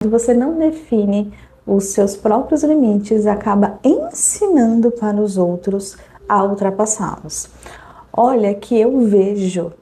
Quando você não define os seus próprios limites, acaba ensinando para os outros a ultrapassá-los. Olha que eu vejo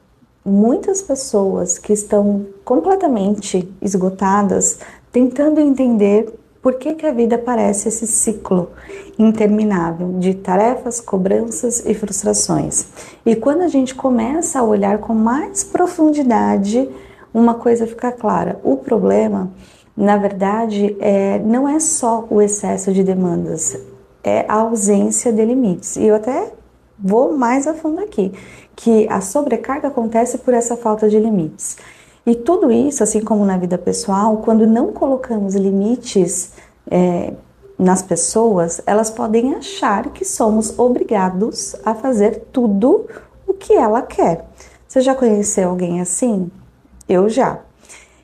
muitas pessoas que estão completamente esgotadas, tentando entender por que a vida parece esse ciclo interminável de tarefas, cobranças e frustrações. E quando a gente começa a olhar com mais profundidade, uma coisa fica clara: o problema, na verdade, não é só o excesso de demandas, é a ausência de limites. E eu até vou mais a fundo aqui, que a sobrecarga acontece por essa falta de limites. E tudo isso, assim como na vida pessoal, quando não colocamos limites nas pessoas, elas podem achar que somos obrigados a fazer tudo o que ela quer. Você já conheceu alguém assim? Eu já.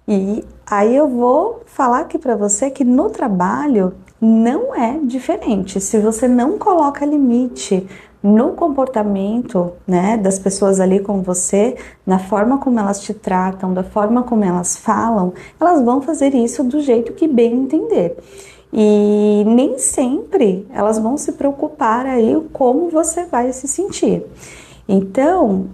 E aí eu vou falar aqui para você que no trabalho não é diferente. Se você não coloca limite no comportamento, né, das pessoas ali com você, na forma como elas te tratam, da forma como elas falam, elas vão fazer isso do jeito que bem entender. E nem sempre elas vão se preocupar aí como você vai se sentir. Então,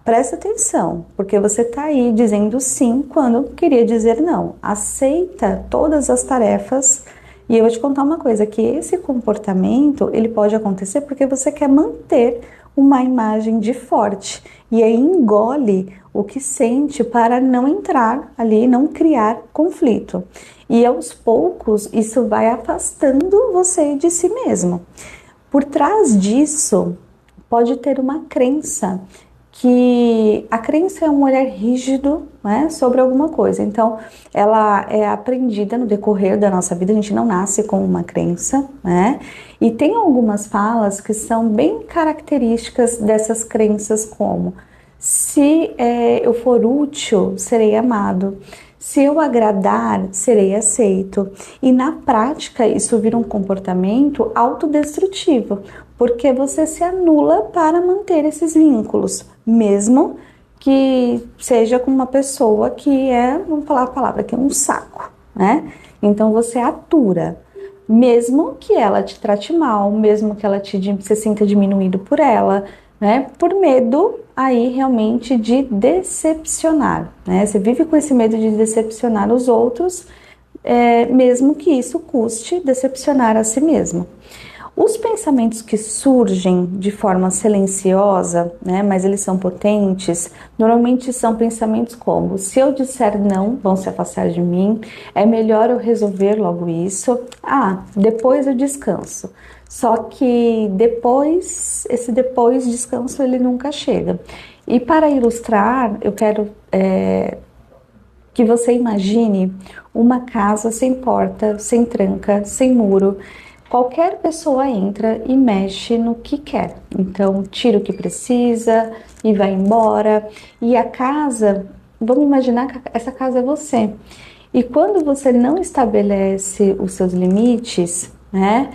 presta atenção, porque você está aí dizendo sim quando queria dizer não. Aceita todas as tarefas. E eu vou te contar uma coisa, que esse comportamento, ele pode acontecer porque você quer manter uma imagem de forte. E aí engole o que sente para não entrar ali, não criar conflito. E aos poucos, isso vai afastando você de si mesmo. Por trás disso, pode ter uma crença, que a crença é um olhar rígido, né, sobre alguma coisa. Então, ela é aprendida no decorrer da nossa vida, a gente não nasce com uma crença, né? E tem algumas falas que são bem características dessas crenças, como: se eu for útil, serei amado. Se eu agradar, serei aceito. E na prática, isso vira um comportamento autodestrutivo, porque você se anula para manter esses vínculos, mesmo que seja com uma pessoa que vamos falar a palavra, que é um saco, né? Então você atura, mesmo que ela te trate mal, mesmo que ela se sinta diminuído por ela, né? Por medo aí realmente de decepcionar, né? Você vive com esse medo de decepcionar os outros, mesmo que isso custe decepcionar a si mesmo. Os pensamentos que surgem de forma silenciosa, né, mas eles são potentes, normalmente são pensamentos como: se eu disser não, vão se afastar de mim, é melhor eu resolver logo isso, depois eu descanso. Só que esse depois descanso, ele nunca chega. E para ilustrar, eu quero que você imagine uma casa sem porta, sem tranca, sem muro. Qualquer pessoa entra e mexe no que quer. Então, tira o que precisa e vai embora. E a casa, vamos imaginar que essa casa é você. E quando você não estabelece os seus limites, né,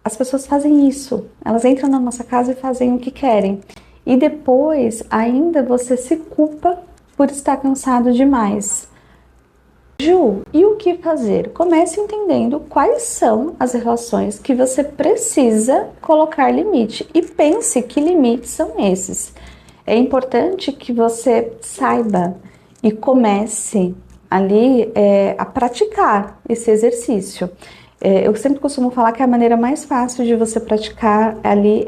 as pessoas fazem isso. Elas entram na nossa casa e fazem o que querem. E depois, ainda você se culpa por estar cansado demais. Ju, e o que fazer? Comece entendendo quais são as relações que você precisa colocar limite e pense que limites são esses. É importante que você saiba e comece ali a praticar esse exercício. Eu sempre costumo falar que a maneira mais fácil de você praticar ali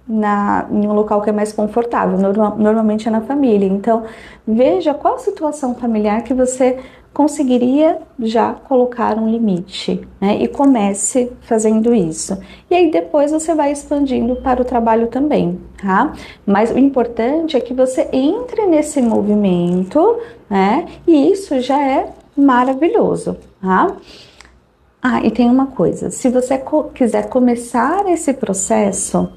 em um local que é mais confortável, normalmente é na família. Então, veja qual situação familiar que você conseguiria já colocar um limite, né? E comece fazendo isso. E aí depois você vai expandindo para o trabalho também, tá? Mas o importante é que você entre nesse movimento, né? E isso já é maravilhoso, tá? E tem uma coisa, se você quiser começar esse processo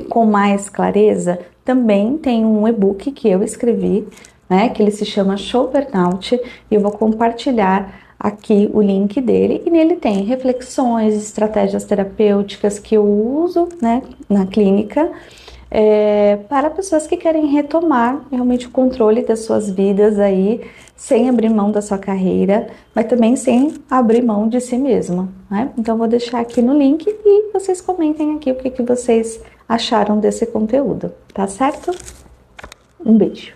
com mais clareza, também tem um e-book que eu escrevi, né, que ele se chama Show Burnout, e eu vou compartilhar aqui o link dele, e nele tem reflexões, estratégias terapêuticas que eu uso, né, na clínica, para pessoas que querem retomar realmente o controle das suas vidas aí, sem abrir mão da sua carreira, mas também sem abrir mão de si mesma, né? Então, vou deixar aqui no link e vocês comentem aqui o que vocês acharam desse conteúdo, tá certo? Um beijo!